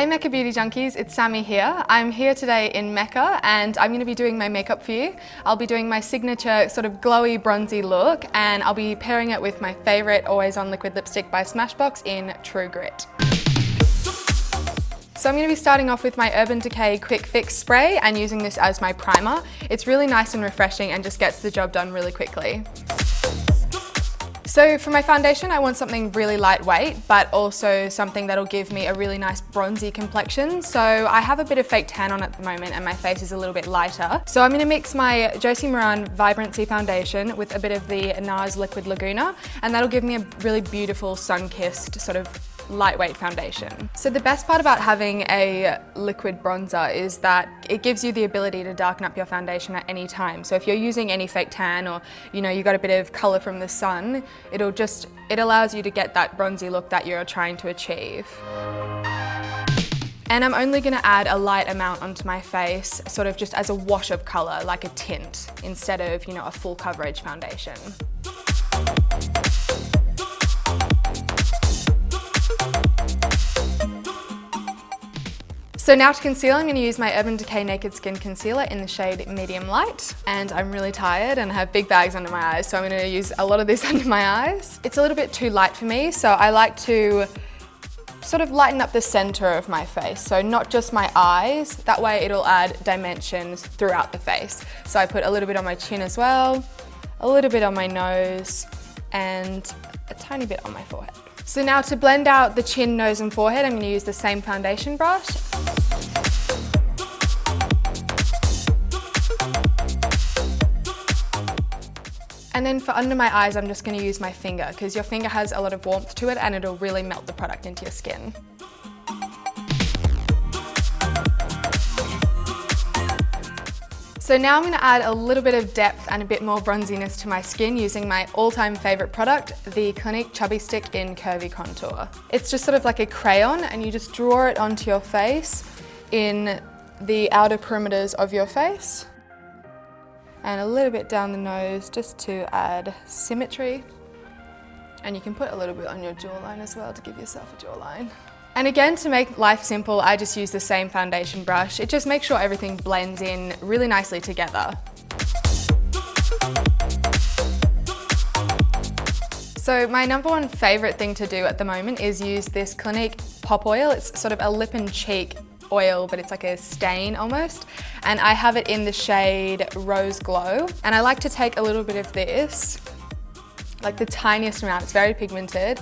Hey Mecca Beauty Junkies, it's Sammy here. I'm here today in Mecca and I'm going to be doing my makeup for you. I'll be doing my signature sort of glowy bronzy look and I'll be pairing it with my favourite Always On Liquid Lipstick by Smashbox in True Grit. So I'm going to be starting off with my Urban Decay Quick Fix Spray and using this as my primer. It's really nice and refreshing and just gets the job done really quickly. So for my foundation, I want something really lightweight, but also something that'll give me a really nice bronzy complexion. So I have a bit of fake tan on at the moment and my face is a little bit lighter. So I'm gonna mix my Josie Maran Vibrancy foundation with a bit of the NARS Liquid Laguna, and that'll give me a really beautiful sun-kissed sort of lightweight foundation. So the best part about having a liquid bronzer is that it gives you the ability to darken up your foundation at any time. So if you're using any fake tan or you got a bit of color from the sun, it allows you to get that bronzy look that you're trying to achieve. And I'm only going to add a light amount onto my face, sort of just as a wash of color, like a tint, instead of a full coverage foundation. So now to conceal, I'm going to use my Urban Decay Naked Skin Concealer in the shade Medium Light. And I'm really tired and I have big bags under my eyes, so I'm going to use a lot of this under my eyes. It's a little bit too light for me, so I like to sort of lighten up the center of my face. So not just my eyes, that way it'll add dimensions throughout the face. So I put a little bit on my chin as well, a little bit on my nose, and a tiny bit on my forehead. So now to blend out the chin, nose and forehead, I'm going to use the same foundation brush. And then for under my eyes, I'm just going to use my finger because your finger has a lot of warmth to it and it'll really melt the product into your skin. So now I'm going to add a little bit of depth and a bit more bronziness to my skin using my all-time favourite product, the Clinique Chubby Stick in Curvy Contour. It's just sort of like a crayon and you just draw it onto your face in the outer perimeters of your face. And a little bit down the nose just to add symmetry. And you can put a little bit on your jawline as well to give yourself a jawline. And again, to make life simple, I just use the same foundation brush. It just makes sure everything blends in really nicely together. So my number one favorite thing to do at the moment is use this Clinique Pop Oil. It's sort of a lip and cheek oil, but it's like a stain almost. And I have it in the shade Rose Glow. And I like to take a little bit of this, like the tiniest amount, it's very pigmented,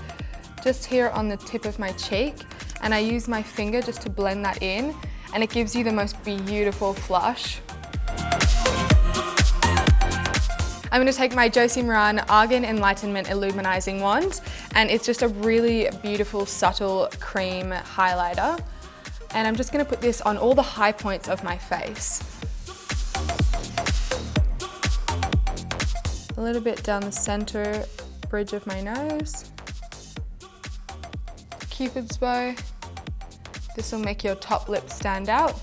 just here on the tip of my cheek. And I use my finger just to blend that in, and it gives you the most beautiful flush. I'm going to take my Josie Maran Argan Enlightenment Illuminizing Wand, and it's just a really beautiful, subtle cream highlighter. And I'm just going to put this on all the high points of my face. A little bit down the center bridge of my nose. Cupid's bow. This will make your top lip stand out.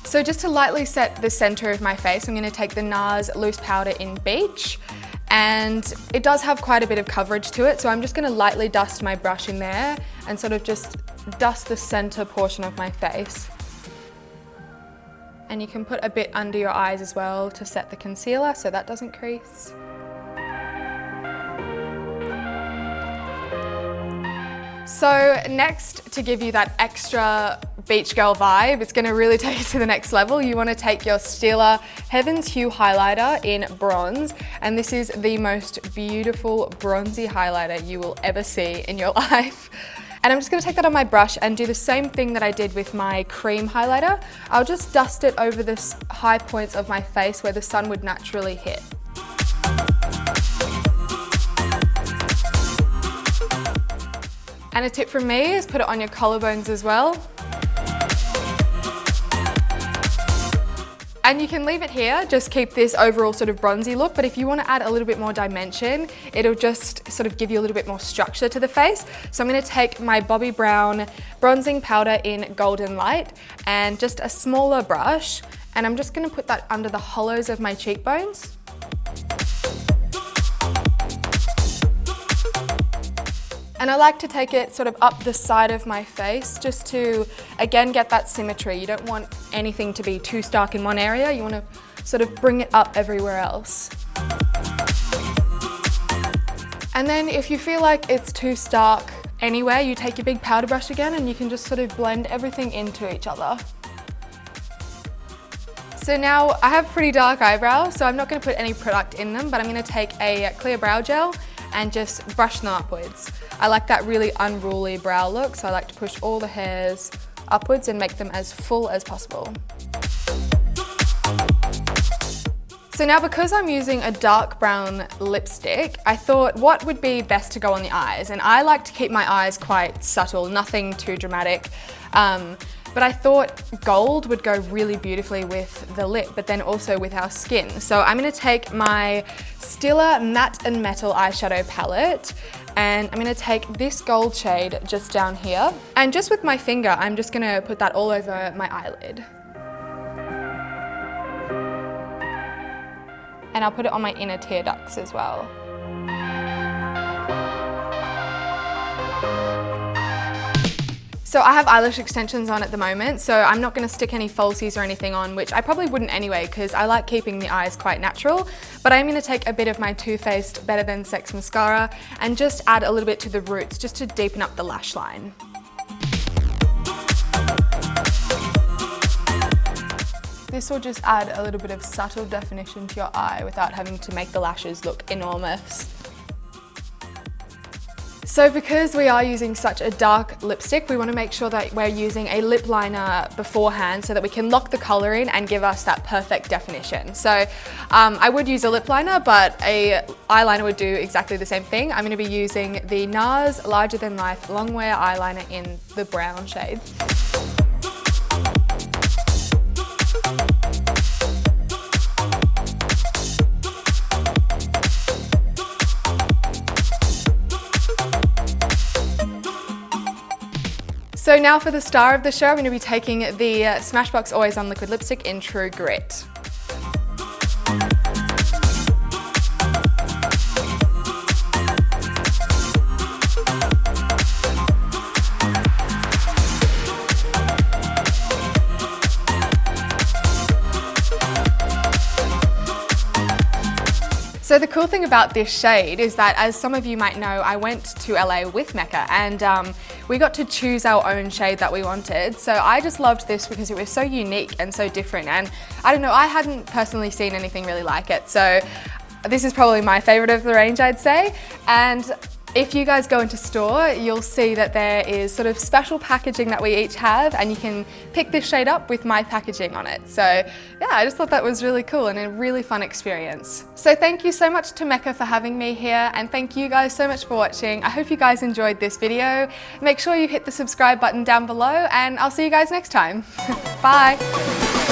So just to lightly set the center of my face, I'm going to take the NARS Loose Powder in Beach. And it does have quite a bit of coverage to it, so I'm just going to lightly dust my brush in there and sort of just dust the center portion of my face. And you can put a bit under your eyes as well to set the concealer so that doesn't crease. So next, to give you that extra beach girl vibe, it's going to really take it to the next level. You want to take your Stila Heaven's Hue highlighter in bronze, and this is the most beautiful bronzy highlighter you will ever see in your life. And I'm just going to take that on my brush and do the same thing that I did with my cream highlighter. I'll just dust it over the high points of my face where the sun would naturally hit. And a tip from me is put it on your collarbones as well. And you can leave it here, just keep this overall sort of bronzy look, but if you want to add a little bit more dimension, it'll just sort of give you a little bit more structure to the face. So I'm going to take my Bobbi Brown bronzing powder in Golden Light and just a smaller brush, and I'm just going to put that under the hollows of my cheekbones. And I like to take it sort of up the side of my face just to, again, get that symmetry. You don't want anything to be too stark in one area. You want to sort of bring it up everywhere else. And then if you feel like it's too stark anywhere, you take your big powder brush again and you can just sort of blend everything into each other. So now I have pretty dark eyebrows, so I'm not going to put any product in them, but I'm going to take a clear brow gel and just brush them upwards. I like that really unruly brow look, so I like to push all the hairs upwards and make them as full as possible. So now, because I'm using a dark brown lipstick, I thought what would be best to go on the eyes, and I like to keep my eyes quite subtle, nothing too dramatic. But I thought gold would go really beautifully with the lip, but then also with our skin. So I'm going to take my Stila Matte and Metal eyeshadow palette, and I'm going to take this gold shade just down here. And just with my finger, I'm just going to put that all over my eyelid. And I'll put it on my inner tear ducts as well. So I have eyelash extensions on at the moment, so I'm not going to stick any falsies or anything on, which I probably wouldn't anyway because I like keeping the eyes quite natural. But I'm going to take a bit of my Too Faced Better Than Sex mascara and just add a little bit to the roots just to deepen up the lash line. This will just add a little bit of subtle definition to your eye without having to make the lashes look enormous. So because we are using such a dark lipstick, we want to make sure that we're using a lip liner beforehand so that we can lock the colour in and give us that perfect definition. So I would use a lip liner, but a eyeliner would do exactly the same thing. I'm going to be using the NARS Larger Than Life Longwear eyeliner in the brown shade. So now for the star of the show, I'm going to be taking the Smashbox Always On Liquid Lipstick in True Grit. So the cool thing about this shade is that, as some of you might know, I went to LA with Mecca and we got to choose our own shade that we wanted. So I just loved this because it was so unique and so different, and I don't know, I hadn't personally seen anything really like it. So this is probably my favorite of the range, I'd say. And if you guys go into store, you'll see that there is sort of special packaging that we each have, and you can pick this shade up with my packaging on it. So yeah, I just thought that was really cool and a really fun experience. So thank you so much to Mecca for having me here, and thank you guys so much for watching. I hope you guys enjoyed this video. Make sure you hit the subscribe button down below, and I'll see you guys next time. Bye.